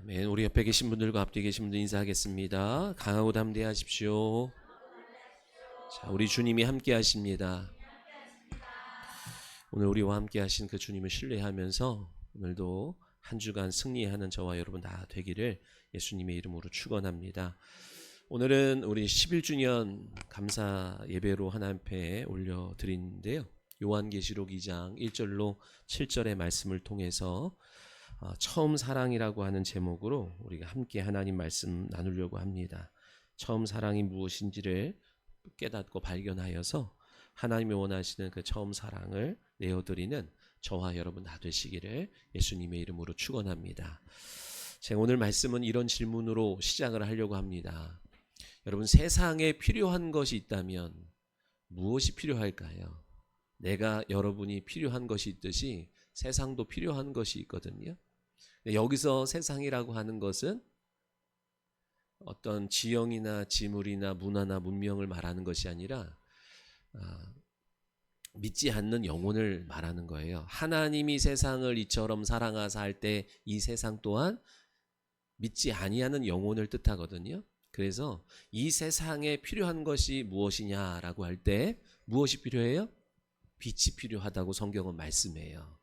아멘. 우리 옆에 계신 분들과 앞뒤 계신 분들 인사하겠습니다. 강하고 담대하십시오. 자, 우리 주님이 함께 하십니다. 오늘 우리와 함께 하신 그 주님을 신뢰하면서 오늘도 한 주간 승리하는 저와 여러분 다 되기를 예수님의 이름으로 축원합니다. 오늘은 우리 11주년 감사 예배로 하나님 앞에 올려드리는데요. 요한계시록 2장 1절로 7절의 말씀을 통해서 처음 사랑이라고 하는 제목으로 우리가 함께 하나님 말씀 나누려고 합니다. 처음 사랑이 무엇인지를 깨닫고 발견하여서 하나님이 원하시는 그 처음 사랑을 내어드리는 저와 여러분 다 되시기를 예수님의 이름으로 축원합니다. 제가 오늘 말씀은 이런 질문으로 시작을 하려고 합니다. 여러분, 세상에 필요한 것이 있다면 무엇이 필요할까요? 내가 여러분이 필요한 것이 있듯이 세상도 필요한 것이 있거든요. 여기서 세상이라고 하는 것은 어떤 지형이나 지물이나 문화나 문명을 말하는 것이 아니라 믿지 않는 영혼을 말하는 거예요. 하나님이 세상을 이처럼 사랑하사 할 때 이 세상 또한 믿지 아니하는 영혼을 뜻하거든요. 그래서 이 세상에 필요한 것이 무엇이냐라고 할 때 무엇이 필요해요? 빛이 필요하다고 성경은 말씀해요.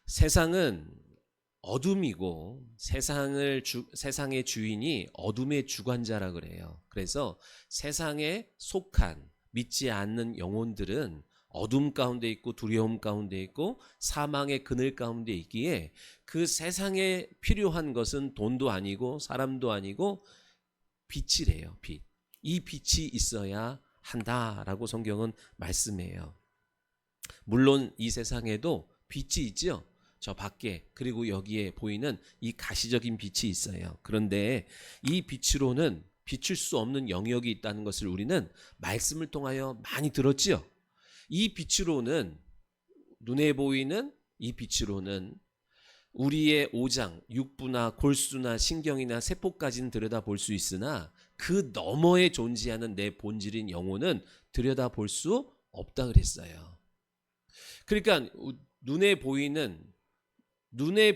세상은 어둠이고 세상의 주인이 어둠의 주관자라 그래요. 그래서 세상에 속한 믿지 않는 영혼들은 어둠 가운데 있고 두려움 가운데 있고 사망의 그늘 가운데 있기에 그 세상에 필요한 것은 돈도 아니고 사람도 아니고 빛이래요. 빛. 이 빛이 있어야 한다라고 성경은 말씀해요. 물론 이 세상에도 빛이 있죠. 저 밖에, 그리고 여기에 보이는 이 가시적인 빛이 있어요. 그런데 이 빛으로는 비출 수 없는 영역이 있다는 것을 우리는 말씀을 통하여 많이 들었죠. 이 빛으로는, 눈에 보이는 이 빛으로는 우리의 오장, 육부나 골수나 신경이나 세포까지는 들여다볼 수 있으나 그 너머에 존재하는 내 본질인 영혼은 들여다볼 수 없다 그랬어요. 그러니까 눈에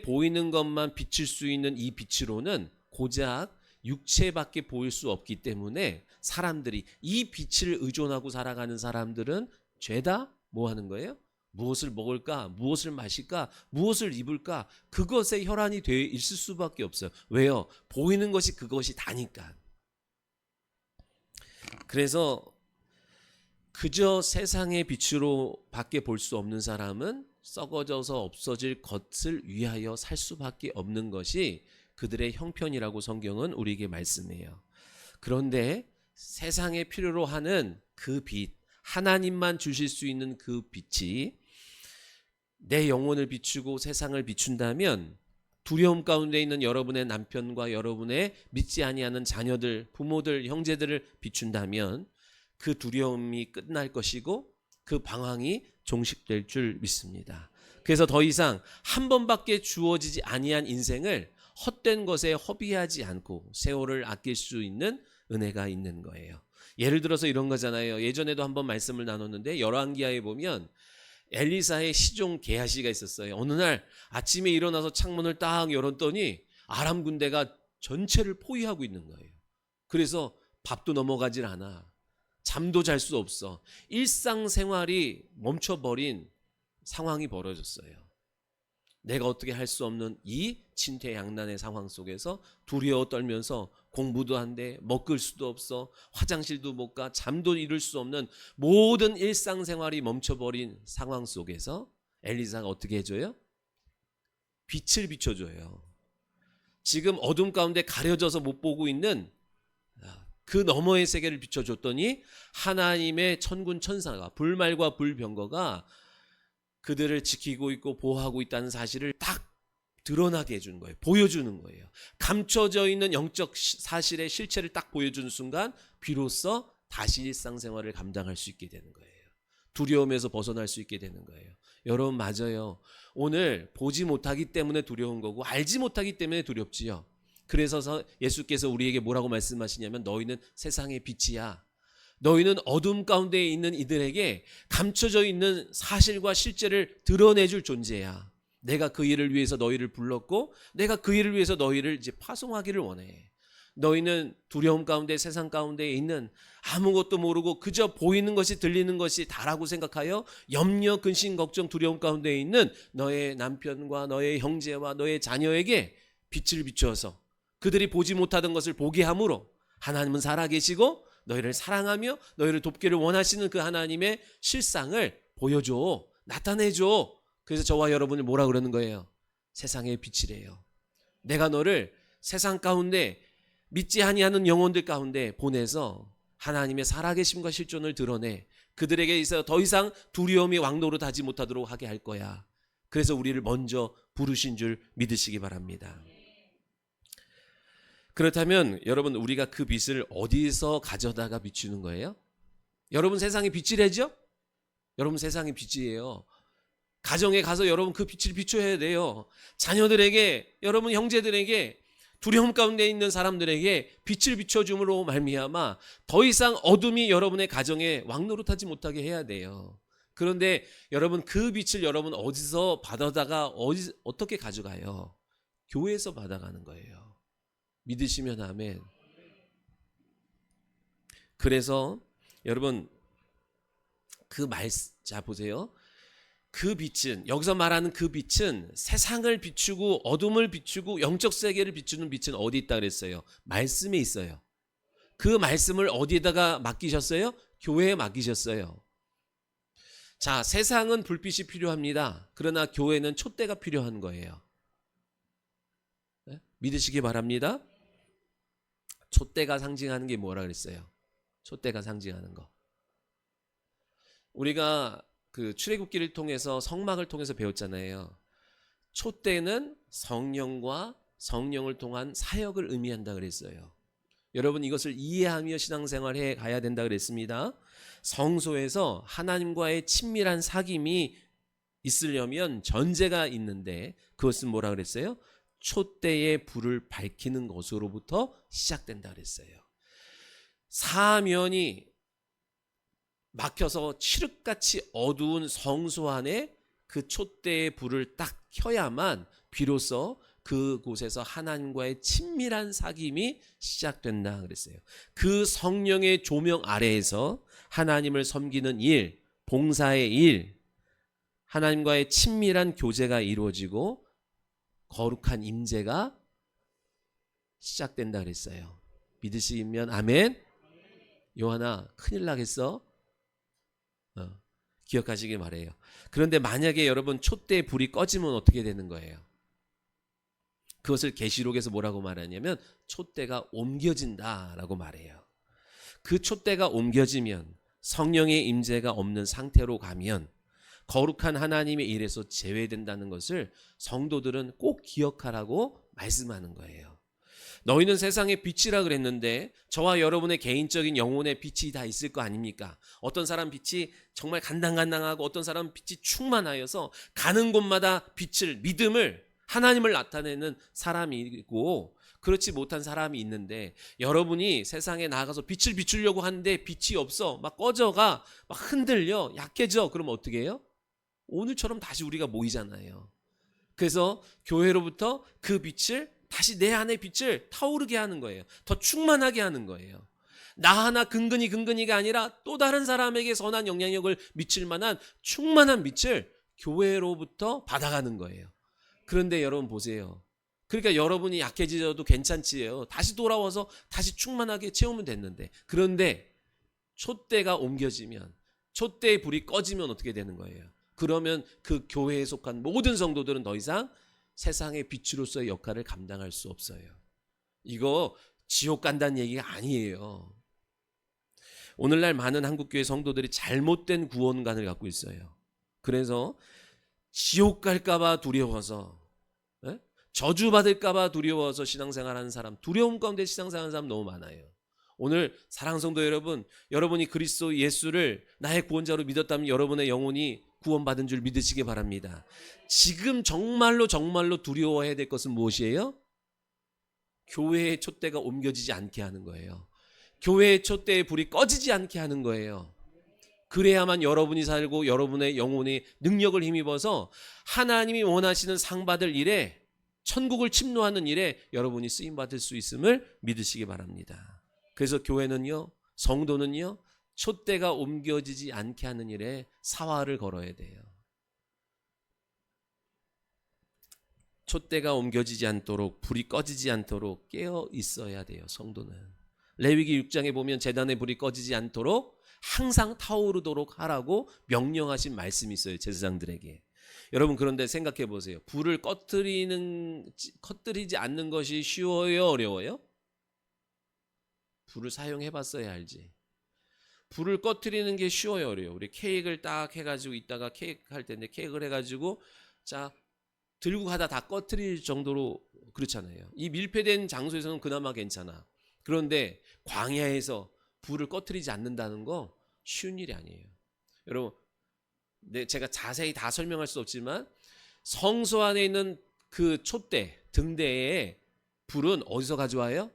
보이는 것만 비칠 수 있는 이 빛으로는 고작 육체밖에 보일 수 없기 때문에 사람들이 이 빛을 의존하고 살아가는 사람들은 죄다 뭐 하는 거예요? 무엇을 먹을까? 무엇을 마실까? 무엇을 입을까? 그것에 혈안이 되어 있을 수밖에 없어요. 왜요? 보이는 것이 그것이 다니까. 그래서 그저 세상의 빛으로 밖에 볼 수 없는 사람은 썩어져서 없어질 것을 위하여 살 수밖에 없는 것이 그들의 형편이라고 성경은 우리에게 말씀해요. 그런데 세상에 필요로 하는 그 빛, 하나님만 주실 수 있는 그 빛이 내 영혼을 비추고 세상을 비춘다면 두려움 가운데 있는 여러분의 남편과 여러분의 믿지 아니하는 자녀들, 부모들, 형제들을 비춘다면 그 두려움이 끝날 것이고 그 방황이 종식될 줄 믿습니다. 그래서 더 이상 한 번밖에 주어지지 아니한 인생을 헛된 것에 허비하지 않고 세월을 아낄 수 있는 은혜가 있는 거예요. 예를 들어서 이런 거잖아요. 예전에도 한번 말씀을 나눴는데 열왕기하에 보면 엘리사의 시종 게하시가 있었어요. 어느 날 아침에 일어나서 창문을 딱 열었더니 아람 군대가 전체를 포위하고 있는 거예요. 그래서 밥도 넘어가질 않아. 잠도 잘 수 없어. 일상생활이 멈춰버린 상황이 벌어졌어요. 내가 어떻게 할 수 없는 이 진퇴양난의 상황 속에서 두려워 떨면서 공부도 안 돼, 먹을 수도 없어, 화장실도 못 가, 잠도 이룰 수 없는 모든 일상생활이 멈춰버린 상황 속에서 엘리사가 어떻게 해줘요? 빛을 비춰줘요. 지금 어둠 가운데 가려져서 못 보고 있는 그 너머의 세계를 비춰줬더니 하나님의 천군 천사가 불말과 불병거가 그들을 지키고 있고 보호하고 있다는 사실을 딱 드러나게 해주는 거예요. 보여주는 거예요. 감춰져 있는 영적 사실의 실체를 딱 보여주는 순간 비로소 다시 일상생활을 감당할 수 있게 되는 거예요. 두려움에서 벗어날 수 있게 되는 거예요. 여러분, 맞아요. 오늘 보지 못하기 때문에 두려운 거고 알지 못하기 때문에 두렵지요. 그래서 예수께서 우리에게 뭐라고 말씀하시냐면 너희는 세상의 빛이야. 너희는 어둠 가운데 있는 이들에게 감춰져 있는 사실과 실제를 드러내줄 존재야. 내가 그 일을 위해서 너희를 불렀고 내가 그 일을 위해서 너희를 이제 파송하기를 원해. 너희는 두려움 가운데 세상 가운데 있는 아무것도 모르고 그저 보이는 것이 들리는 것이 다라고 생각하여 염려 근심 걱정 두려움 가운데 있는 너의 남편과 너의 형제와 너의 자녀에게 빛을 비추어서 그들이 보지 못하던 것을 보게 함으로 하나님은 살아계시고 너희를 사랑하며 너희를 돕기를 원하시는 그 하나님의 실상을 보여줘, 나타내줘. 그래서 저와 여러분을 뭐라 그러는 거예요? 세상의 빛이래요. 내가 너를 세상 가운데 믿지 아니하는 영혼들 가운데 보내서 하나님의 살아계심과 실존을 드러내 그들에게 있어 더 이상 두려움이 왕노릇하지 못하도록 하게 할 거야. 그래서 우리를 먼저 부르신 줄 믿으시기 바랍니다. 그렇다면 여러분, 우리가 그 빛을 어디서 가져다가 비추는 거예요? 여러분, 세상의 빛이래죠? 여러분, 세상의 빛이에요. 가정에 가서 여러분 그 빛을 비춰야 돼요. 자녀들에게, 여러분 형제들에게, 두려움 가운데 있는 사람들에게 빛을 비춰줌으로 말미암아 더 이상 어둠이 여러분의 가정에 왕노릇하지 못하게 해야 돼요. 그런데 여러분, 그 빛을 여러분 어디서 받아다가 어떻게 가져가요? 교회에서 받아가는 거예요. 믿으시면 아멘. 그래서 여러분, 자 보세요. 그 빛은, 여기서 말하는 그 빛은 세상을 비추고 어둠을 비추고 영적 세계를 비추는 빛은 어디 있다 그랬어요? 말씀에 있어요. 그 말씀을 어디에다가 맡기셨어요? 교회에 맡기셨어요. 자, 세상은 불빛이 필요합니다. 그러나 교회는 촛대가 필요한 거예요. 네? 믿으시기 바랍니다. 촛대가 상징하는 게 뭐라 그랬어요? 촛대가 상징하는 거. 우리가 그 출애굽기를 통해서 성막을 통해서 배웠잖아요. 촛대는 성령과 성령을 통한 사역을 의미한다 그랬어요. 여러분, 이것을 이해하며 신앙생활해 가야 된다 그랬습니다. 성소에서 하나님과의 친밀한 사귐이 있으려면 전제가 있는데 그것은 뭐라 그랬어요? 촛대의 불을 밝히는 것으로부터 시작된다 그랬어요. 사면이 막혀서 칠흑같이 어두운 성소 안에 그 촛대의 불을 딱 켜야만 비로소 그곳에서 하나님과의 친밀한 사귐이 시작된다 그랬어요. 그 성령의 조명 아래에서 하나님을 섬기는 일, 봉사의 일, 하나님과의 친밀한 교제가 이루어지고 거룩한 임재가 시작된다 그랬어요. 믿으시면 아멘. 요한아, 큰일 나겠어? 기억하시길 바래요. 그런데 만약에 여러분 촛대의 불이 꺼지면 어떻게 되는 거예요? 그것을 계시록에서 뭐라고 말하냐면 촛대가 옮겨진다라고 말해요. 그 촛대가 옮겨지면 성령의 임재가 없는 상태로 가면 거룩한 하나님의 일에서 제외된다는 것을 성도들은 꼭 기억하라고 말씀하는 거예요. 너희는 세상의 빛이라 그랬는데 저와 여러분의 개인적인 영혼의 빛이 다 있을 거 아닙니까? 어떤 사람 빛이 정말 간당간당하고 어떤 사람 빛이 충만하여서 가는 곳마다 빛을, 믿음을, 하나님을 나타내는 사람이 있고 그렇지 못한 사람이 있는데 여러분이 세상에 나가서 빛을 비추려고 하는데 빛이 없어, 막 꺼져가, 막 흔들려, 약해져. 그러면 어떻게 해요? 오늘처럼 다시 우리가 모이잖아요. 그래서 교회로부터 그 빛을 다시 내 안의 빛을 타오르게 하는 거예요. 더 충만하게 하는 거예요. 나 하나 근근히가 아니라 또 다른 사람에게 선한 영향력을 미칠 만한 충만한 빛을 교회로부터 받아가는 거예요. 그런데 여러분 보세요. 그러니까 여러분이 약해지셔도 괜찮지요. 다시 돌아와서 다시 충만하게 채우면 됐는데, 그런데 촛대가 옮겨지면, 촛대의 불이 꺼지면 어떻게 되는 거예요? 그러면 그 교회에 속한 모든 성도들은 더 이상 세상의 빛으로서의 역할을 감당할 수 없어요. 이거 지옥 간다는 얘기가 아니에요. 오늘날 많은 한국교회 성도들이 잘못된 구원관을 갖고 있어요. 그래서 지옥 갈까봐 두려워서, 저주받을까봐 두려워서 신앙생활하는 사람, 두려움 가운데 신앙생활하는 사람 너무 많아요. 오늘 사랑하는 성도 여러분, 여러분이 그리스도 예수를 나의 구원자로 믿었다면 여러분의 영혼이 구원받은 줄 믿으시기 바랍니다. 지금 정말로 두려워해야 될 것은 무엇이에요? 교회의 촛대가 옮겨지지 않게 하는 거예요. 교회의 촛대의 불이 꺼지지 않게 하는 거예요. 그래야만 여러분이 살고 여러분의 영혼의 능력을 힘입어서 하나님이 원하시는 상 받을 일에, 천국을 침노하는 일에 여러분이 쓰임 받을 수 있음을 믿으시기 바랍니다. 그래서 교회는요, 성도는요, 촛대가 옮겨지지 않게 하는 일에 사활을 걸어야 돼요. 촛대가 옮겨지지 않도록, 불이 꺼지지 않도록 깨어 있어야 돼요. 성도는. 레위기 6장에 보면 제단의 불이 꺼지지 않도록 항상 타오르도록 하라고 명령하신 말씀이 있어요. 제사장들에게. 여러분, 그런데 생각해 보세요. 불을 꺼뜨리지 않는 것이 쉬워요, 어려워요? 불을 사용해 봤어야 알지. 불을 꺼뜨리는 게 쉬워요, 어려워요? 우리 케이크를 딱 해가지고 있다가 케이크 할 텐데, 케이크를 해가지고 자 들고 가다 다 꺼뜨릴 정도로 그렇잖아요. 이 밀폐된 장소에서는 그나마 괜찮아. 그런데 광야에서 불을 꺼뜨리지 않는다는 거 쉬운 일이 아니에요. 여러분, 제가 자세히 다 설명할 수 없지만 성소 안에 있는 그 촛대, 등대에 불은 어디서 가져와요?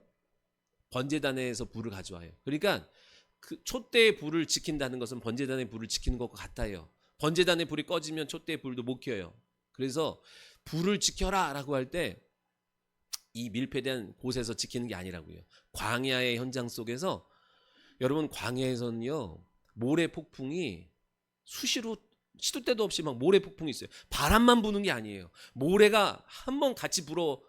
번제단에서 불을 가져와요. 그러니까 그 촛대의 불을 지킨다는 것은 번제단의 불을 지키는 것과 같아요. 번제단의 불이 꺼지면 촛대의 불도 못 켜요. 그래서 불을 지켜라 라고 할 때 이 밀폐된 곳에서 지키는 게 아니라고요. 광야의 현장 속에서, 여러분, 광야에서는요, 모래 폭풍이 수시로 시도 때도 없이 막 모래 폭풍이 있어요. 바람만 부는 게 아니에요. 모래가 한번 같이 불어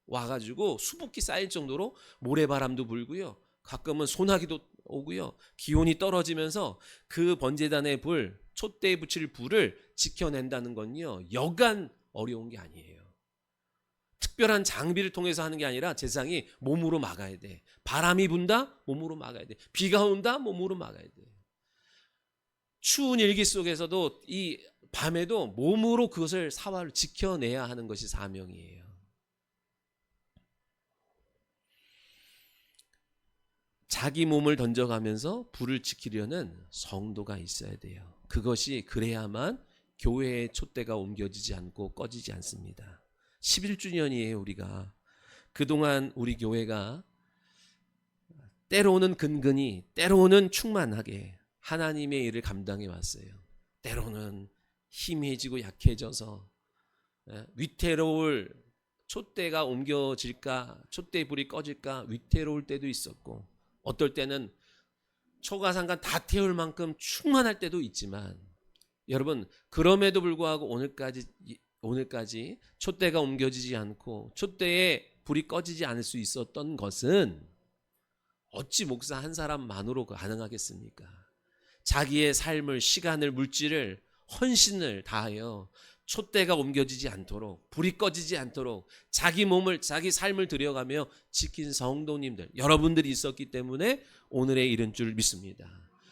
와가지고 수북히 쌓일 정도로 모래바람도 불고요. 가끔은 소나기도 오고요. 기온이 떨어지면서 그 번제단의 불, 촛대에 붙일 불을 지켜낸다는 건요, 여간 어려운 게 아니에요. 특별한 장비를 통해서 하는 게 아니라 제사장이 몸으로 막아야 돼. 바람이 분다? 몸으로 막아야 돼. 비가 온다? 몸으로 막아야 돼. 추운 일기 속에서도 이 밤에도 몸으로 그것을 사활을 지켜내야 하는 것이 사명이에요. 자기 몸을 던져가면서 불을 지키려는 성도가 있어야 돼요. 그것이 그래야만 교회의 촛대가 옮겨지지 않고 꺼지지 않습니다. 11주년이에요. 우리가 그동안 우리 교회가 때로는 근근히, 때로는 충만하게 하나님의 일을 감당해 왔어요. 때로는 희미해지고 약해져서 위태로울, 촛대가 옮겨질까, 촛대의 불이 꺼질까 위태로울 때도 있었고, 어떨 때는 초가상간 다 태울 만큼 충만할 때도 있지만, 여러분, 그럼에도 불구하고 오늘까지 촛대가 옮겨지지 않고 촛대에 불이 꺼지지 않을 수 있었던 것은 어찌 목사 한 사람만으로 가능하겠습니까? 자기의 삶을, 시간을, 물질을, 헌신을 다하여 촛대가 옮겨지지 않도록, 불이 꺼지지 않도록 자기 몸을, 자기 삶을 들여가며 지킨 성도님들, 여러분들이 있었기 때문에 오늘의 이런 줄 믿습니다.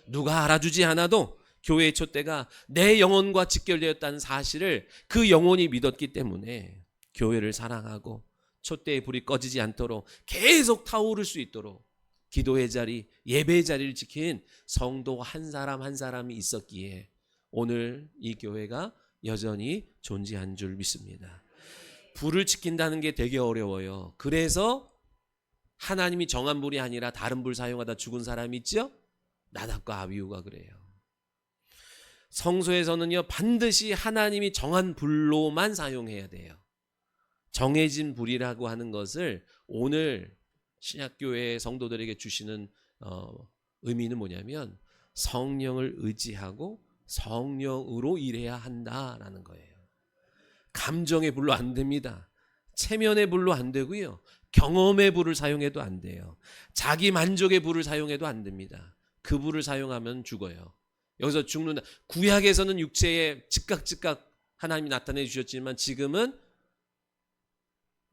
누가 알아주지 않아도 교회의 촛대가 내 영혼과 직결되었다는 사실을 그 영혼이 믿었기 때문에 교회를 사랑하고 촛대의 불이 꺼지지 않도록 계속 타오를 수 있도록 기도의 자리, 예배의 자리를 지킨 성도 한 사람 한 사람이 있었기에 오늘 이 교회가 여전히 존재한 줄 믿습니다. 불을 지킨다는 게 되게 어려워요. 그래서 하나님이 정한 불이 아니라 다른 불 사용하다 죽은 사람이 있죠? 나답과 아비후가 그래요. 성소에서는요, 반드시 하나님이 정한 불로만 사용해야 돼요. 정해진 불이라고 하는 것을 오늘 신약교회 성도들에게 주시는 의미는 뭐냐면 성령을 의지하고 성령으로 일해야 한다라는 거예요. 감정의 불로 안 됩니다. 체면의 불로 안 되고요. 경험의 불을 사용해도 안 돼요. 자기 만족의 불을 사용해도 안 됩니다. 그 불을 사용하면 죽어요. 여기서 죽는다. 구약에서는 육체에 즉각 하나님이 나타내 주셨지만 지금은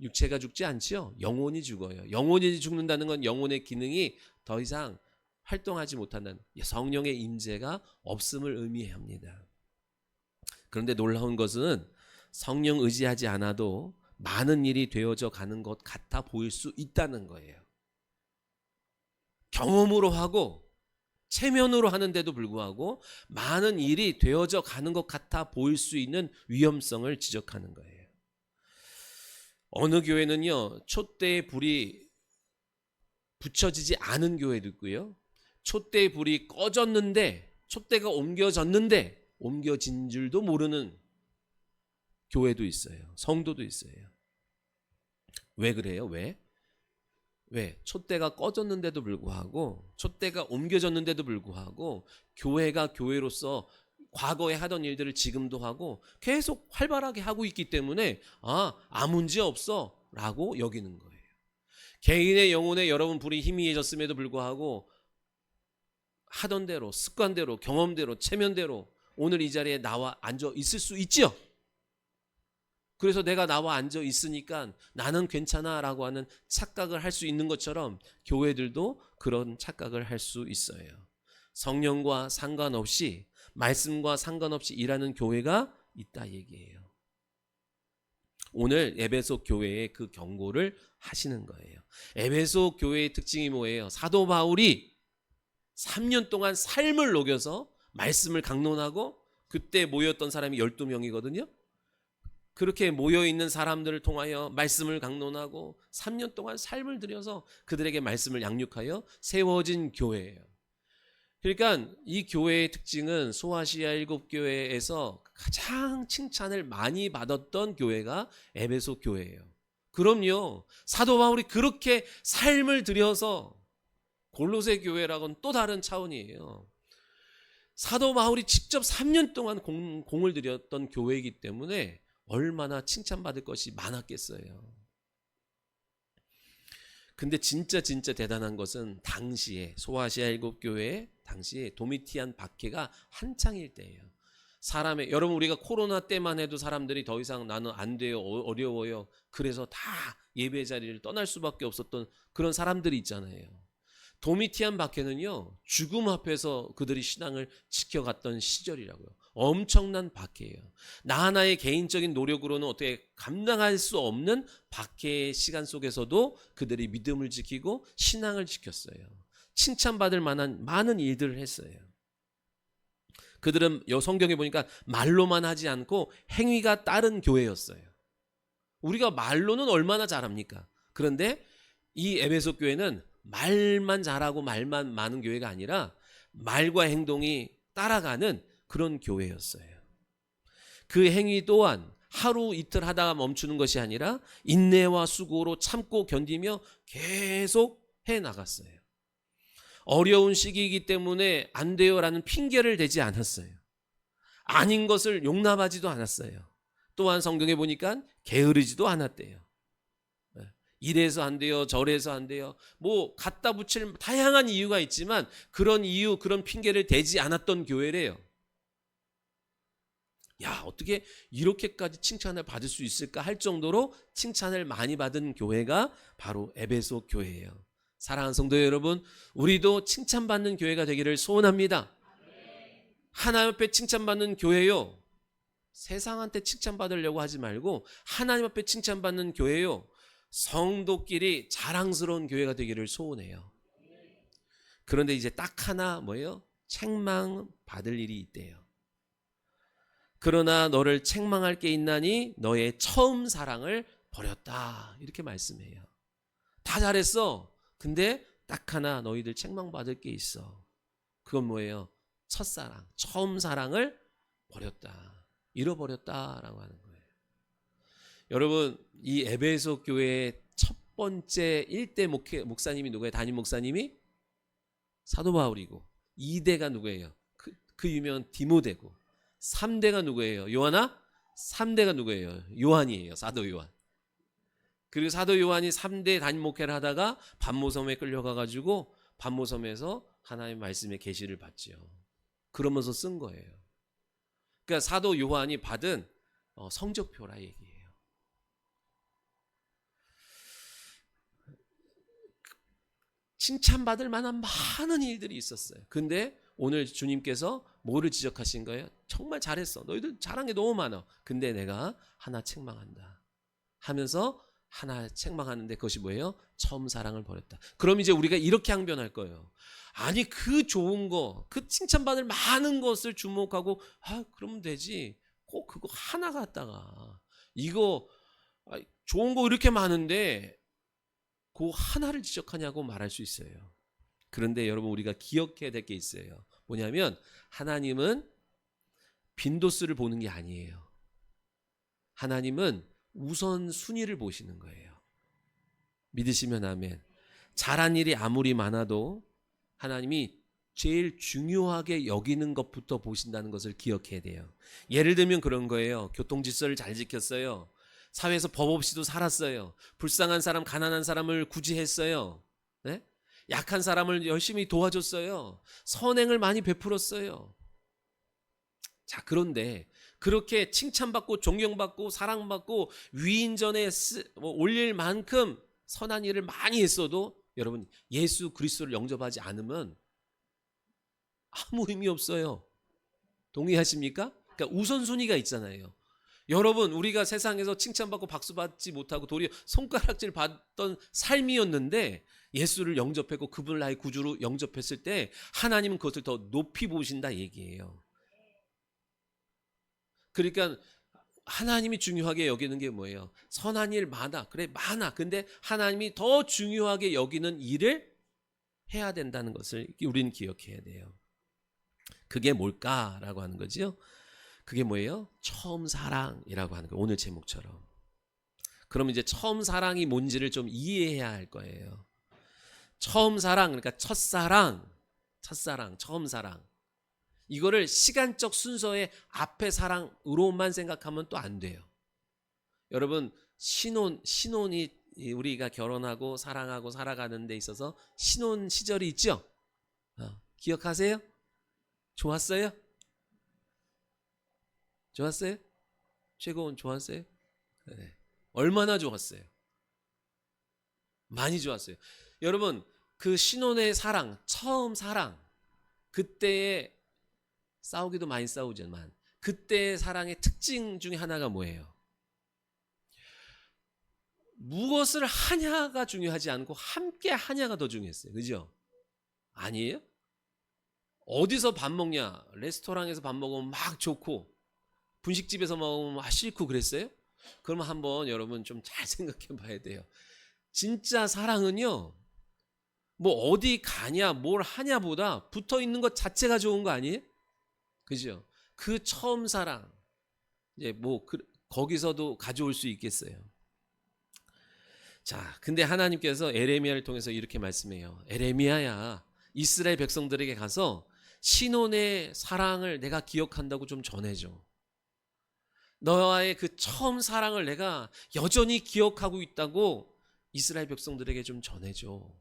육체가 죽지 않지요. 영혼이 죽어요. 영혼이 죽는다는 건 영혼의 기능이 더 이상 활동하지 못한다는, 성령의 임재가 없음을 의미합니다. 그런데 놀라운 것은 성령 의지하지 않아도 많은 일이 되어져 가는 것 같아 보일 수 있다는 거예요. 경험으로 하고 체면으로 하는데도 불구하고 많은 일이 되어져 가는 것 같아 보일 수 있는 위험성을 지적하는 거예요. 어느 교회는요, 촛대의 불이 붙여지지 않은 교회도 있고요, 촛대의 불이 꺼졌는데 촛대가 옮겨졌는데 옮겨진 줄도 모르는 교회도 있어요. 성도도 있어요. 왜 그래요? 왜? 촛대가 꺼졌는데도 불구하고, 촛대가 옮겨졌는데도 불구하고 교회가 교회로서 과거에 하던 일들을 지금도 하고 계속 활발하게 하고 있기 때문에 아무 문제 없어 라고 여기는 거예요. 개인의 영혼에 여러분 불이 희미해졌음에도 불구하고 하던 대로, 습관대로, 경험대로, 체면대로 오늘 이 자리에 나와 앉아 있을 수 있지요. 그래서 내가 나와 앉아 있으니까 나는 괜찮아 라고 하는 착각을 할 수 있는 것처럼 교회들도 그런 착각을 할 수 있어요. 성령과 상관없이, 말씀과 상관없이 일하는 교회가 있다 얘기예요. 오늘 에베소 교회의 그 경고를 하시는 거예요. 에베소 교회의 특징이 뭐예요? 사도 바울이 3년 동안 삶을 녹여서 말씀을 강론하고, 그때 모였던 사람이 12명이거든요. 그렇게 모여있는 사람들을 통하여 말씀을 강론하고 3년 동안 삶을 들여서 그들에게 말씀을 양육하여 세워진 교회예요. 그러니까 이 교회의 특징은 소아시아 7교회에서 가장 칭찬을 많이 받았던 교회가 에베소 교회예요. 그럼요. 사도 바울이 그렇게 삶을 들여서, 골로새 교회라고는 또 다른 차원이에요. 사도 바울이 직접 3년 동안 공을 들였던 교회이기 때문에 얼마나 칭찬받을 것이 많았겠어요. 근데 진짜 대단한 것은 당시에 소아시아 7교회 당시에 도미티안 박해가 한창일 때예요. 여러분 우리가 코로나 때만 해도 사람들이 더 이상 나는 안 돼요, 어려워요, 그래서 다 예배 자리를 떠날 수밖에 없었던 그런 사람들이 있잖아요. 도미티안 박해는요, 죽음 앞에서 그들이 신앙을 지켜갔던 시절이라고요. 엄청난 박해예요. 나 하나의 개인적인 노력으로는 어떻게 감당할 수 없는 박해의 시간 속에서도 그들이 믿음을 지키고 신앙을 지켰어요. 칭찬받을 만한 많은 일들을 했어요. 그들은 성경에 보니까 말로만 하지 않고 행위가 따른 교회였어요. 우리가 말로는 얼마나 잘합니까? 그런데 이 에베소 교회는 말만 잘하고 말만 많은 교회가 아니라 말과 행동이 따라가는 그런 교회였어요. 그 행위 또한 하루 이틀 하다가 멈추는 것이 아니라 인내와 수고로 참고 견디며 계속 해나갔어요. 어려운 시기이기 때문에 안 돼요라는 핑계를 대지 않았어요. 아닌 것을 용납하지도 않았어요. 또한 성경에 보니까 게으르지도 않았대요. 이래서 안 돼요, 저래서 안 돼요, 뭐 갖다 붙일 다양한 이유가 있지만 그런 이유, 그런 핑계를 대지 않았던 교회래요. 야, 어떻게 이렇게까지 칭찬을 받을 수 있을까 할 정도로 칭찬을 많이 받은 교회가 바로 에베소 교회예요. 사랑하는 성도 여러분, 우리도 칭찬받는 교회가 되기를 소원합니다. 하나님 앞에 칭찬받는 교회요, 세상한테 칭찬받으려고 하지 말고 하나님 앞에 칭찬받는 교회요, 성도끼리 자랑스러운 교회가 되기를 소원해요. 그런데 이제 딱 하나 뭐예요? 책망받을 일이 있대요. 그러나 너를 책망할 게 있나니 너의 처음 사랑을 버렸다, 이렇게 말씀해요. 다 잘했어. 근데 딱 하나 너희들 책망받을 게 있어. 그건 뭐예요? 첫사랑, 처음 사랑을 버렸다, 잃어버렸다라고 하는 거예요. 여러분, 이 에베소 교회의 첫 번째 1대 목사님이 누구예요? 담임 목사님이 사도 바울이고, 2대가 누구예요? 그 유명한 디모데고, 3대가 누구예요? 요한아? 3대가 누구예요? 요한이에요. 사도 요한. 그리고 사도 요한이 3대 담임 목회를 하다가 반모섬에 끌려가가지고 반모섬에서 하나님의 말씀의 계시를 받죠. 그러면서 쓴 거예요. 그러니까 사도 요한이 받은 성적표라 얘기예요. 칭찬받을 만한 많은 일들이 있었어요. 근데 오늘 주님께서 뭐를 지적하신 거예요? 정말 잘했어, 너희들 잘한 게 너무 많아, 근데 내가 하나 책망한다 하면서 하나 책망하는데 그것이 뭐예요? 처음 사랑을 버렸다. 그럼 이제 우리가 이렇게 항변할 거예요. 아니, 그 좋은 거, 그 칭찬받을 많은 것을 주목하고 그러면 되지, 꼭 그거 하나 갖다가 이거 좋은 거 이렇게 많은데 그 하나를 지적하냐고 말할 수 있어요. 그런데 여러분, 우리가 기억해야 될 게 있어요. 뭐냐면 하나님은 빈도수를 보는 게 아니에요. 하나님은 우선순위를 보시는 거예요. 믿으시면 아멘. 잘한 일이 아무리 많아도 하나님이 제일 중요하게 여기는 것부터 보신다는 것을 기억해야 돼요. 예를 들면 그런 거예요. 교통질서를 잘 지켰어요. 사회에서 법 없이도 살았어요. 불쌍한 사람, 가난한 사람을 구제했어요. 네? 약한 사람을 열심히 도와줬어요. 선행을 많이 베풀었어요. 자, 그런데 그렇게 칭찬받고 존경받고 사랑받고 위인전에 올릴 만큼 선한 일을 많이 했어도 여러분 예수 그리스도를 영접하지 않으면 아무 의미 없어요. 동의하십니까? 그러니까 우선순위가 있잖아요. 여러분, 우리가 세상에서 칭찬받고 박수받지 못하고 도리어 손가락질 받던 삶이었는데 예수를 영접했고 그분을 나의 구주로 영접했을 때 하나님은 그것을 더 높이 보신다 얘기예요. 그러니까 하나님이 중요하게 여기는 게 뭐예요? 선한 일 많아. 그래, 많아. 근데 하나님이 더 중요하게 여기는 일을 해야 된다는 것을 우리는 기억해야 돼요. 그게 뭘까라고 하는 거지요. 그게 뭐예요? 처음 사랑이라고 하는 거예요. 오늘 제목처럼. 그럼 이제 처음 사랑이 뭔지를 좀 이해해야 할 거예요. 처음 사랑, 그러니까 첫사랑, 처음 사랑. 이거를 시간적 순서의 앞에 사랑으로만 생각하면 또 안 돼요. 여러분, 신혼이 우리가 결혼하고 사랑하고 살아가는 데 있어서 신혼 시절이 있죠? 기억하세요? 좋았어요? 좋았어요? 최고원 좋았어요? 네. 얼마나 좋았어요? 많이 좋았어요. 여러분, 그 신혼의 사랑, 처음 사랑, 그때의 싸우기도 많이 싸우지만 그때의 사랑의 특징 중에 하나가 뭐예요? 무엇을 하냐가 중요하지 않고 함께 하냐가 더 중요했어요. 그죠? 아니에요? 어디서 밥 먹냐? 레스토랑에서 밥 먹으면 막 좋고 분식집에서 먹으면 막 싫고 그랬어요? 그러면 한번 여러분 좀 잘 생각해 봐야 돼요. 진짜 사랑은요, 뭐 어디 가냐 뭘 하냐보다 붙어 있는 것 자체가 좋은 거 아니에요? 그죠? 그 처음 사랑 이제 뭐 거기서도 가져올 수 있겠어요. 자, 근데 하나님께서 에레미야를 통해서 이렇게 말씀해요. 에레미야야, 이스라엘 백성들에게 가서 신혼의 사랑을 내가 기억한다고 좀 전해줘. 너와의 그 처음 사랑을 내가 여전히 기억하고 있다고 이스라엘 백성들에게 좀 전해줘.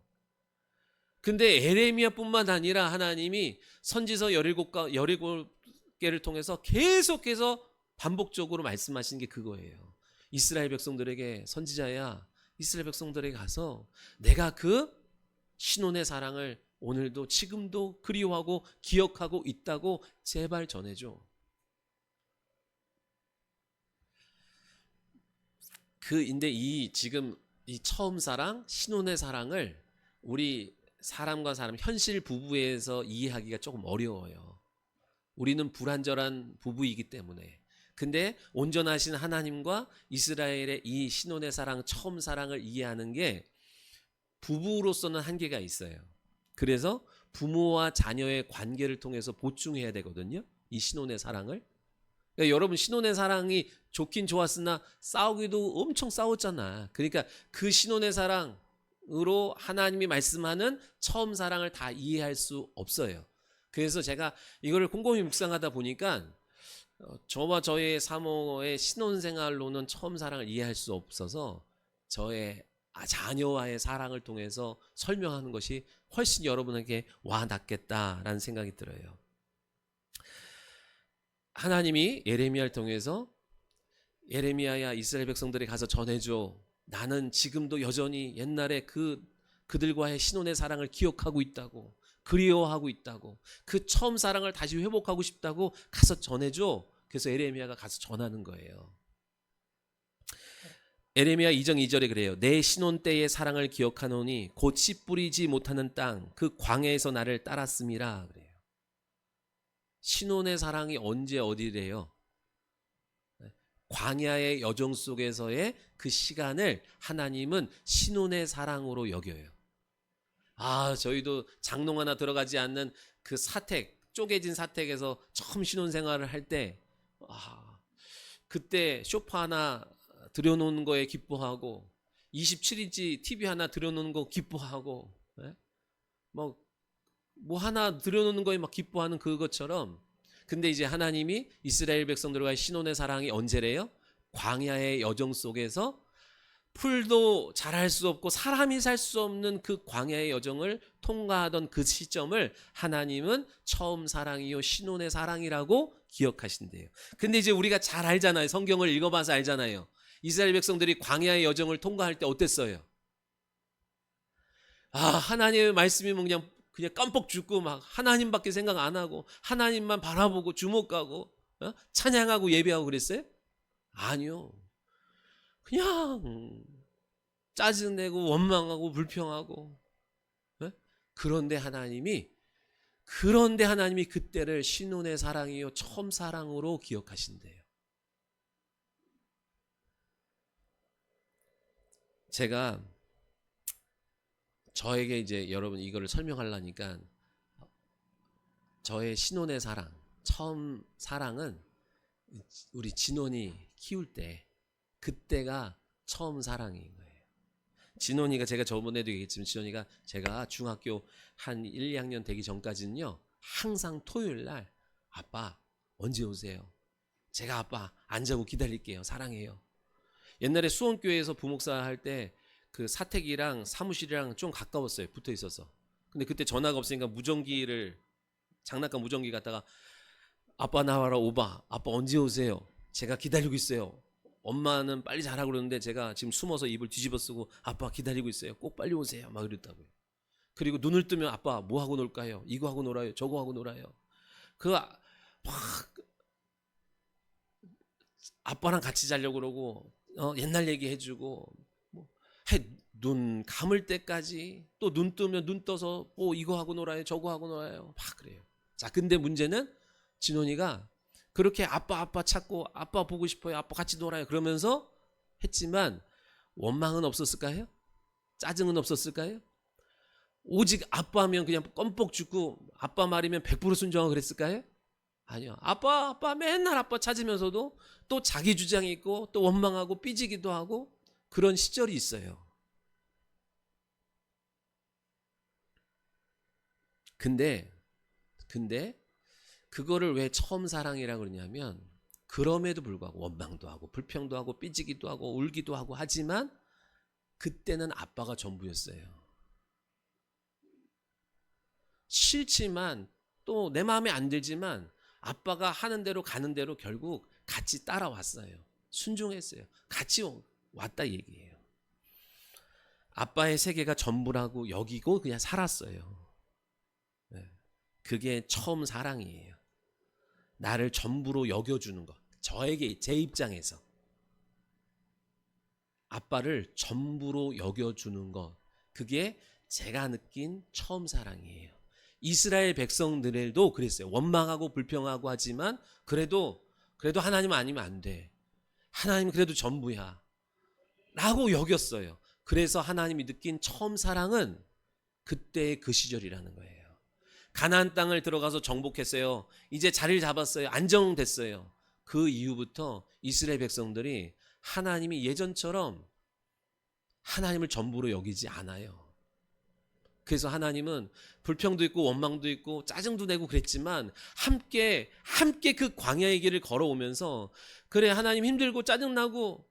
근데 에레미야뿐만 아니라 하나님이 선지서 17개를 통해서 계속해서 반복적으로 말씀하신 게 그거예요. 이스라엘 백성들에게 선지자야, 이스라엘 백성들에게 가서 내가 그 신혼의 사랑을 오늘도 지금도 그리워하고 기억하고 있다고 제발 전해줘. 근데 지금 이 처음 사랑, 신혼의 사랑을 우리 사람과 사람, 현실 부부에서 이해하기가 조금 어려워요. 우리는 불완전한 부부이기 때문에. 근데 온전하신 하나님과 이스라엘의 이 신혼의 사랑, 처음 사랑을 이해하는 게 부부로서는 한계가 있어요. 그래서 부모와 자녀의 관계를 통해서 보충해야 되거든요. 이 신혼의 사랑을. 그러니까 여러분, 신혼의 사랑이 좋긴 좋았으나 싸우기도 엄청 싸웠잖아. 그러니까 그 신혼의 사랑으로 하나님이 말씀하는 처음 사랑을 다 이해할 수 없어요. 그래서 제가 이거를 곰곰이 묵상하다 보니까 저와 저의 사모의 신혼생활로는 처음 사랑을 이해할 수 없어서 저의 자녀와의 사랑을 통해서 설명하는 것이 훨씬 여러분에게 와닿겠다라는 생각이 들어요. 하나님이 예레미야를 통해서 예레미야야, 이스라엘 백성들이 가서 전해줘. 나는 지금도 여전히 옛날에 그들과의 신혼의 사랑을 기억하고 있다고, 그리워하고 있다고, 그 처음 사랑을 다시 회복하고 싶다고 가서 전해줘. 그래서 예레미야가 가서 전하는 거예요. 예레미야 2장 2절에 그래요. 내 신혼 때의 사랑을 기억하노니 곧 씨 뿌리지 못하는 땅 그 광야에서 나를 따랐음이라 그래요. 신혼의 사랑이 언제 어디래요? 광야의 여정 속에서의 그 시간을 하나님은 신혼의 사랑으로 여겨요. 저희도 장롱 하나 들어가지 않는 그 사택, 쪼개진 사택에서 처음 신혼생활을 할 때, 그때 소파 하나 들여놓는 거에 기뻐하고 27인치 TV 하나 들여놓는 거 기뻐하고, 뭐 하나 들여놓는 거에 막 기뻐하는 그것처럼. 근데 이제 하나님이 이스라엘 백성들과의 신혼의 사랑이 언제래요? 광야의 여정 속에서 풀도 자랄 수 없고 사람이 살 수 없는 그 광야의 여정을 통과하던 그 시점을 하나님은 처음 사랑이요 신혼의 사랑이라고 기억하신대요. 근데 이제 우리가 잘 알잖아요. 성경을 읽어봐서 알잖아요. 이스라엘 백성들이 광야의 여정을 통과할 때 어땠어요? 하나님의 말씀이 뭐 그냥 깜뻑 죽고 막 하나님밖에 생각 안 하고 하나님만 바라보고 주목하고 찬양하고 예배하고 그랬어요? 아니요. 그냥 짜증내고 원망하고 불평하고. 그런데 하나님이 그때를 신혼의 사랑이요 처음 사랑으로 기억하신대요. 제가 저에게 이제 여러분 이거를 설명하려니까, 저의 신혼의 사랑, 처음 사랑은 우리 진원이 키울 때, 그때가 처음 사랑인 거예요. 진원이가, 제가 저번에도 얘기했지만 진원이가 제가 중학교 한 1, 2학년 되기 전까지는요 항상 토요일 날 아빠 언제 오세요? 제가 아빠 안 자고 기다릴게요. 사랑해요. 옛날에 수원교회에서 부목사 할 때 그 사택이랑 사무실이랑 좀 가까웠어요. 붙어 있어서. 근데 그때 전화가 없으니까 장난감 무전기 갖다가 아빠 나와라 오바, 아빠 언제 오세요? 제가 기다리고 있어요. 엄마는 빨리 자라고 그러는데 제가 지금 숨어서 입을 뒤집어 쓰고 아빠 기다리고 있어요. 꼭 빨리 오세요. 막 이랬다고요. 그리고 눈을 뜨면 아빠 뭐 하고 놀까요? 이거 하고 놀아요. 저거 하고 놀아요. 막 아빠랑 같이 자려고 그러고 옛날 얘기 해주고 눈 감을 때까지, 또 눈 뜨면 눈 떠서 뭐 이거 하고 놀아요. 저거 하고 놀아요. 막 그래요. 자, 근데 문제는 진원이가 그렇게 아빠 찾고 아빠 보고 싶어요. 아빠 같이 놀아요. 그러면서 했지만 원망은 없었을까요? 짜증은 없었을까요? 오직 아빠면 그냥 껌뻑 죽고 아빠 말이면 100% 순종하고 그랬을까요? 아니요. 아빠 맨날 아빠 찾으면서도 또 자기 주장이 있고 또 원망하고 삐지기도 하고 그런 시절이 있어요. 근데 그거를 왜 처음 사랑이라고 그러냐면, 그럼에도 불구하고 원망도 하고 불평도 하고 삐지기도 하고 울기도 하고 하지만 그때는 아빠가 전부였어요. 싫지만 또 내 마음에 안 들지만 아빠가 하는 대로 가는 대로 결국 같이 따라왔어요. 순종했어요. 같이 왔다 얘기예요. 아빠의 세계가 전부라고 여기고 그냥 살았어요. 그게 처음 사랑이에요. 나를 전부로 여겨주는 것. 저에게, 제 입장에서 아빠를 전부로 여겨주는 것, 그게 제가 느낀 처음 사랑이에요. 이스라엘 백성들도 그랬어요. 원망하고 불평하고 하지만 그래도 하나님 아니면 안 돼. 하나님 그래도 전부야 라고 여겼어요. 그래서 하나님이 느낀 처음 사랑은 그때의 그 시절이라는 거예요. 가나안 땅을 들어가서 정복했어요. 이제 자리를 잡았어요. 안정됐어요. 그 이후부터 이스라엘 백성들이 하나님이 예전처럼 하나님을 전부로 여기지 않아요. 그래서 하나님은 불평도 있고 원망도 있고 짜증도 내고 그랬지만 함께 그 광야의 길을 걸어오면서, 그래 하나님 힘들고 짜증나고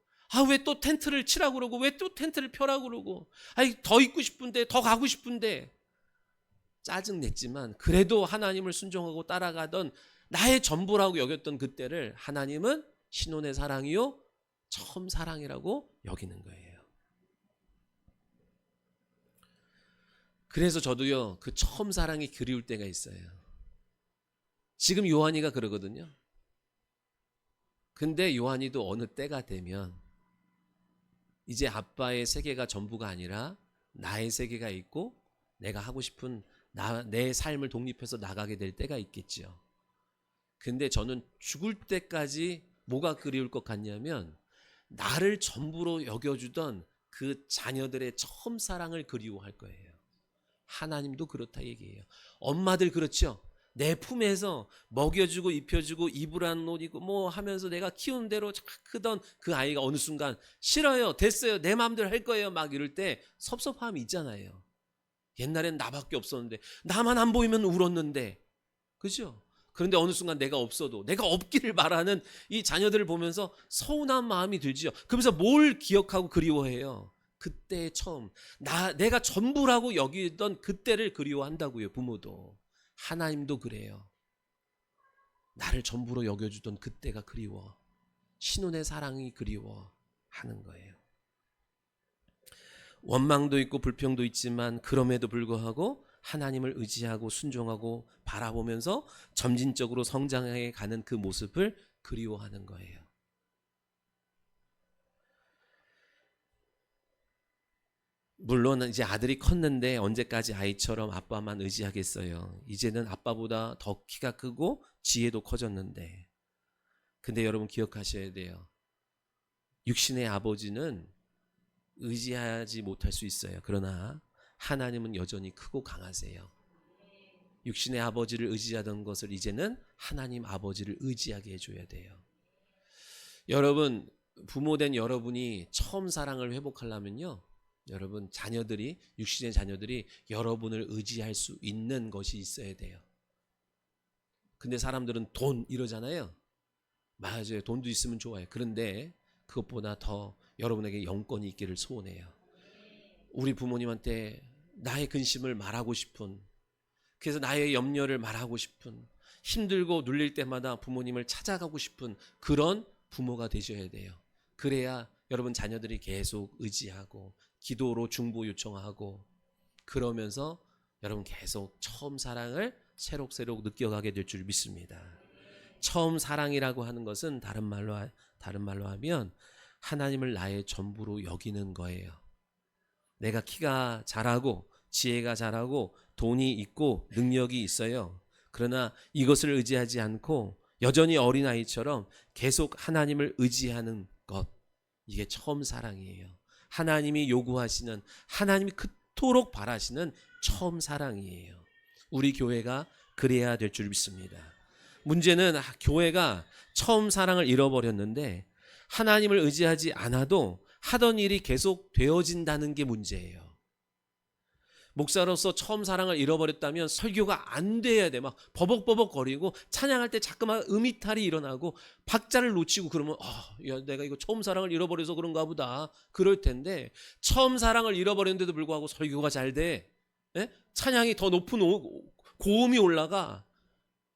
왜 또 텐트를 치라고 그러고 왜 또 텐트를 펴라고 그러고 더 있고 싶은데 더 가고 싶은데 짜증냈지만 그래도 하나님을 순종하고 따라가던 나의 전부라고 여겼던 그때를 하나님은 신혼의 사랑이요 처음 사랑이라고 여기는 거예요. 그래서 저도요 그 처음 사랑이 그리울 때가 있어요. 지금 요한이가 그러거든요. 근데 요한이도 어느 때가 되면 이제 아빠의 세계가 전부가 아니라 나의 세계가 있고 내가 하고 싶은 내 삶을 독립해서 나가게 될 때가 있겠죠. 근데 저는 죽을 때까지 뭐가 그리울 것 같냐면 나를 전부로 여겨주던 그 자녀들의 처음 사랑을 그리워할 거예요. 하나님도 그렇다 얘기해요. 엄마들 그렇죠? 내 품에서 먹여주고 입혀주고 입으라는 옷 입고 뭐 하면서 내가 키운 대로 크던 그 아이가 어느 순간 싫어요, 됐어요, 내 마음대로 할 거예요 막 이럴 때 섭섭함이 있잖아요. 옛날엔 나밖에 없었는데, 나만 안 보이면 울었는데, 그죠? 그런데 어느 순간 내가 없어도, 내가 없기를 바라는 이 자녀들을 보면서 서운한 마음이 들지요. 그러면서 뭘 기억하고 그리워해요? 그때 처음 내가 전부라고 여기던 그때를 그리워한다고요. 부모도, 하나님도 그래요. 나를 전부로 여겨주던 그때가 그리워, 신혼의 사랑이 그리워 하는 거예요. 원망도 있고 불평도 있지만 그럼에도 불구하고 하나님을 의지하고 순종하고 바라보면서 점진적으로 성장해 가는 그 모습을 그리워하는 거예요. 물론 이제 아들이 컸는데 언제까지 아이처럼 아빠만 의지하겠어요. 이제는 아빠보다 더 키가 크고 지혜도 커졌는데, 근데 여러분 기억하셔야 돼요. 육신의 아버지는 의지하지 못할 수 있어요. 그러나 하나님은 여전히 크고 강하세요. 육신의 아버지를 의지하던 것을 이제는 하나님 아버지를 의지하게 해줘야 돼요. 여러분, 부모된 여러분이 처음 사랑을 회복하려면요, 여러분 자녀들이, 육신의 자녀들이 여러분을 의지할 수 있는 것이 있어야 돼요. 근데 사람들은 돈 이러잖아요. 맞아요, 돈도 있으면 좋아요. 그런데 그것보다 더 여러분에게 영권이 있기를 소원해요. 우리 부모님한테 나의 근심을 말하고 싶은, 그래서 나의 염려를 말하고 싶은, 힘들고 눌릴 때마다 부모님을 찾아가고 싶은 그런 부모가 되셔야 돼요. 그래야 여러분 자녀들이 계속 의지하고 기도로 중보 요청하고, 그러면서 여러분 계속 처음 사랑을 새록새록 느껴가게 될 줄 믿습니다. 처음 사랑이라고 하는 것은 다른 말로 하면 하나님을 나의 전부로 여기는 거예요. 내가 키가 잘하고 지혜가 잘하고 돈이 있고 능력이 있어요. 그러나 이것을 의지하지 않고 여전히 어린아이처럼 계속 하나님을 의지하는 것, 이게 처음 사랑이에요. 하나님이 요구하시는, 하나님이 그토록 바라시는 처음 사랑이에요. 우리 교회가 그래야 될 줄 믿습니다. 문제는 교회가 처음 사랑을 잃어버렸는데 하나님을 의지하지 않아도 하던 일이 계속 되어진다는 게 문제예요. 목사로서 처음 사랑을 잃어버렸다면 설교가 안 돼야 돼. 막 버벅버벅거리고 찬양할 때 자꾸만 음이탈이 일어나고 박자를 놓치고 그러면 야, 내가 이거 처음 사랑을 잃어버려서 그런가 보다 그럴 텐데, 처음 사랑을 잃어버렸는데도 불구하고 설교가 잘 돼. 예? 찬양이 더 높은 고음이 올라가.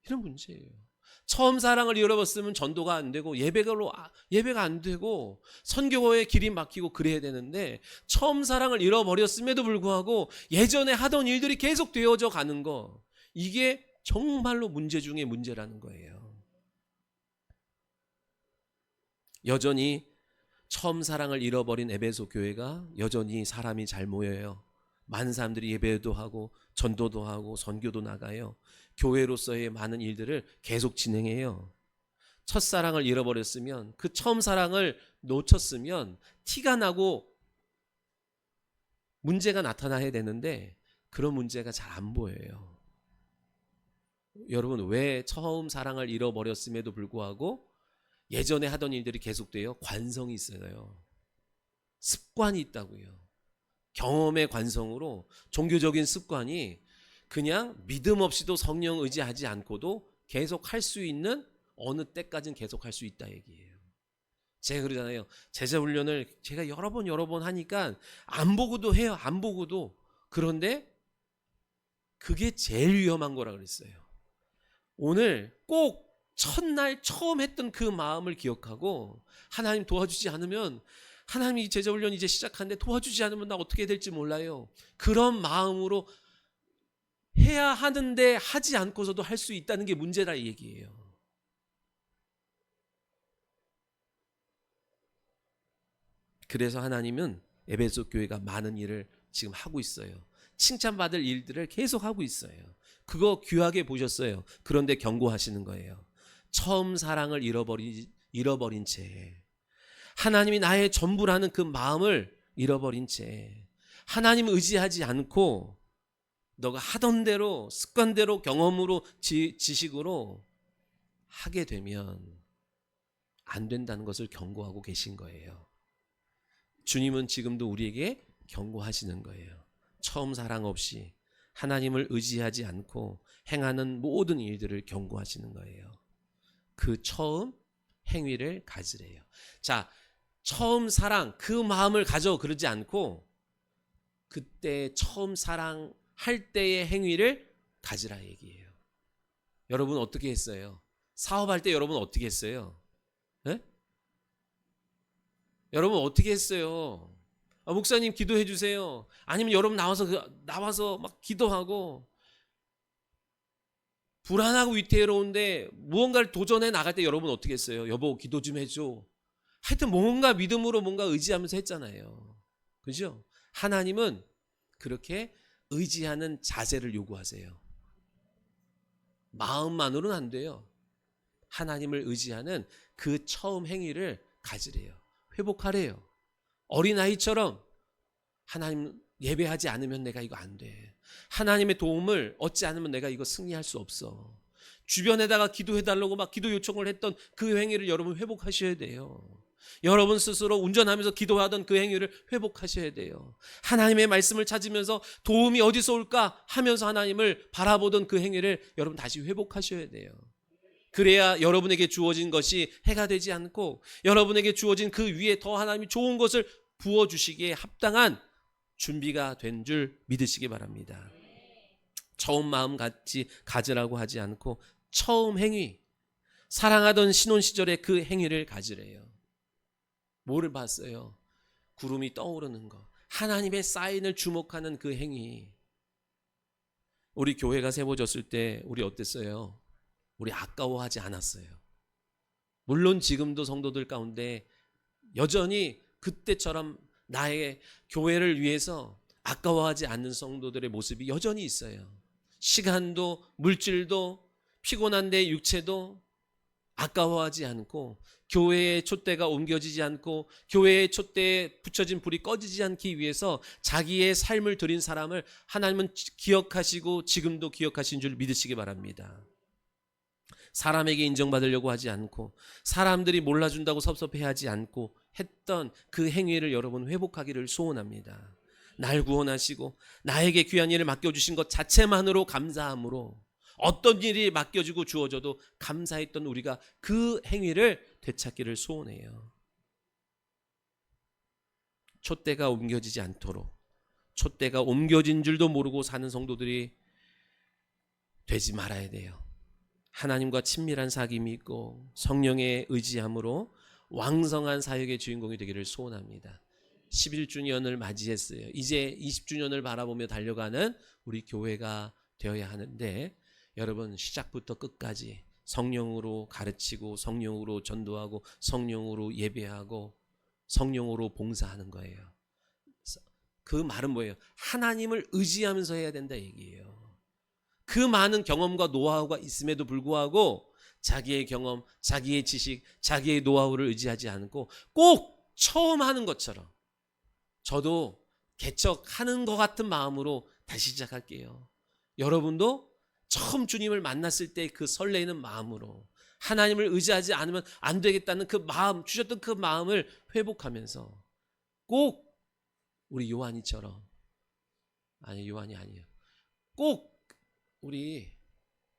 이런 문제예요. 처음 사랑을 잃어버렸으면 전도가 안 되고 예배가 안 되고 선교의 길이 막히고 그래야 되는데, 처음 사랑을 잃어버렸음에도 불구하고 예전에 하던 일들이 계속 되어져 가는 거, 이게 정말로 문제 중에 문제라는 거예요. 여전히 처음 사랑을 잃어버린 에베소 교회가 여전히 사람이 잘 모여요. 많은 사람들이 예배도 하고 전도도 하고 선교도 나가요. 교회로서의 많은 일들을 계속 진행해요. 첫사랑을 잃어버렸으면, 그 처음 사랑을 놓쳤으면 티가 나고 문제가 나타나야 되는데 그런 문제가 잘 안 보여요. 여러분, 왜 처음 사랑을 잃어버렸음에도 불구하고 예전에 하던 일들이 계속돼요? 관성이 있어요. 습관이 있다고요. 경험의 관성으로 종교적인 습관이 그냥 믿음 없이도 성령 의지하지 않고도 계속 할 수 있는, 어느 때까지는 계속 할 수 있다 얘기예요. 제가 그러잖아요. 제자 훈련을 제가 여러 번 하니까 안 보고도 해요. 안 보고도. 그런데 그게 제일 위험한 거라 그랬어요. 오늘 꼭 첫날 처음 했던 그 마음을 기억하고, 하나님 도와주지 않으면, 하나님이 제자 훈련 이제 시작하는데 도와주지 않으면 나 어떻게 될지 몰라요. 그런 마음으로 해야 하는데 하지 않고서도 할 수 있다는 게 문제라 이 얘기예요. 그래서 하나님은 에베소 교회가 많은 일을 지금 하고 있어요. 칭찬받을 일들을 계속 하고 있어요. 그거 귀하게 보셨어요. 그런데 경고하시는 거예요. 처음 사랑을 잃어버린 채, 하나님이 나의 전부라는 그 마음을 잃어버린 채, 하나님을 의지하지 않고 너가 하던 대로 습관대로 경험으로 지식으로 하게 되면 안 된다는 것을 경고하고 계신 거예요. 주님은 지금도 우리에게 경고하시는 거예요. 처음 사랑 없이 하나님을 의지하지 않고 행하는 모든 일들을 경고하시는 거예요. 그 처음 행위를 가지래요. 자, 처음 사랑 그 마음을 가져 그러지 않고 그때 처음 사랑할 때의 행위를 가지라 얘기예요. 여러분 어떻게 했어요? 사업할 때 여러분 어떻게 했어요? 네? 여러분 어떻게 했어요? 목사님 기도해 주세요. 아니면 여러분 나와서 막 기도하고 불안하고 위태로운데 무언가를 도전해 나갈 때 여러분 어떻게 했어요? 여보 기도 좀 해줘. 하여튼 뭔가 믿음으로 뭔가 의지하면서 했잖아요. 그죠? 하나님은 그렇게 의지하는 자세를 요구하세요. 마음만으로는 안 돼요. 하나님을 의지하는 그 처음 행위를 가지래요. 회복하래요. 어린아이처럼 하나님 예배하지 않으면 내가 이거 안 돼. 하나님의 도움을 얻지 않으면 내가 이거 승리할 수 없어. 주변에다가 기도해달라고 막 기도 요청을 했던 그 행위를 여러분 회복하셔야 돼요. 여러분 스스로 운전하면서 기도하던 그 행위를 회복하셔야 돼요. 하나님의 말씀을 찾으면서 도움이 어디서 올까 하면서 하나님을 바라보던 그 행위를 여러분 다시 회복하셔야 돼요. 그래야 여러분에게 주어진 것이 해가 되지 않고 여러분에게 주어진 그 위에 더 하나님이 좋은 것을 부어주시기에 합당한 준비가 된 줄 믿으시기 바랍니다. 처음 마음 같이 가지라고 하지 않고 처음 행위, 사랑하던 신혼 시절에 그 행위를 가지래요. 뭐를 봤어요? 구름이 떠오르는 거, 하나님의 사인을 주목하는 그 행위. 우리 교회가 세워졌을 때 우리 어땠어요? 우리 아까워하지 않았어요. 물론 지금도 성도들 가운데 여전히 그때처럼 나의 교회를 위해서 아까워하지 않는 성도들의 모습이 여전히 있어요. 시간도 물질도 피곤한데 육체도 아까워하지 않고 교회의 촛대가 옮겨지지 않고 교회의 촛대에 붙여진 불이 꺼지지 않기 위해서 자기의 삶을 드린 사람을 하나님은 기억하시고 지금도 기억하신 줄 믿으시기 바랍니다. 사람에게 인정받으려고 하지 않고 사람들이 몰라준다고 섭섭해하지 않고 했던 그 행위를 여러분 회복하기를 소원합니다. 날 구원하시고 나에게 귀한 일을 맡겨주신 것 자체만으로 감사함으로 어떤 일이 맡겨지고 주어져도 감사했던 우리가 그 행위를 되찾기를 소원해요. 촛대가 옮겨지지 않도록, 촛대가 옮겨진 줄도 모르고 사는 성도들이 되지 말아야 돼요. 하나님과 친밀한 사귐이 있고 성령의 의지함으로 왕성한 사역의 주인공이 되기를 소원합니다. 11주년을 맞이했어요. 이제 20주년을 바라보며 달려가는 우리 교회가 되어야 하는데 여러분 시작부터 끝까지 성령으로 가르치고 성령으로 전도하고 성령으로 예배하고 성령으로 봉사하는 거예요. 그 말은 뭐예요? 하나님을 의지하면서 해야 된다 얘기예요. 그 많은 경험과 노하우가 있음에도 불구하고 자기의 경험, 자기의 지식, 자기의 노하우를 의지하지 않고 꼭 처음 하는 것처럼 저도 개척하는 것 같은 마음으로 다시 시작할게요. 여러분도 처음 주님을 만났을 때 그 설레이는 마음으로 하나님을 의지하지 않으면 안 되겠다는 그 마음, 주셨던 그 마음을 회복하면서 꼭 우리 요한이처럼, 아니 요한이 아니에요. 꼭 우리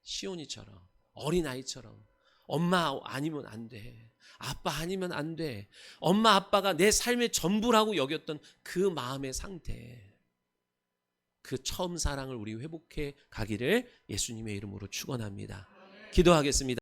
시온이처럼 어린아이처럼 엄마 아니면 안 돼, 아빠 아니면 안 돼, 엄마 아빠가 내 삶의 전부라고 여겼던 그 마음의 상태, 그 처음 사랑을 우리 회복해 가기를 예수님의 이름으로 축원합니다. 기도하겠습니다.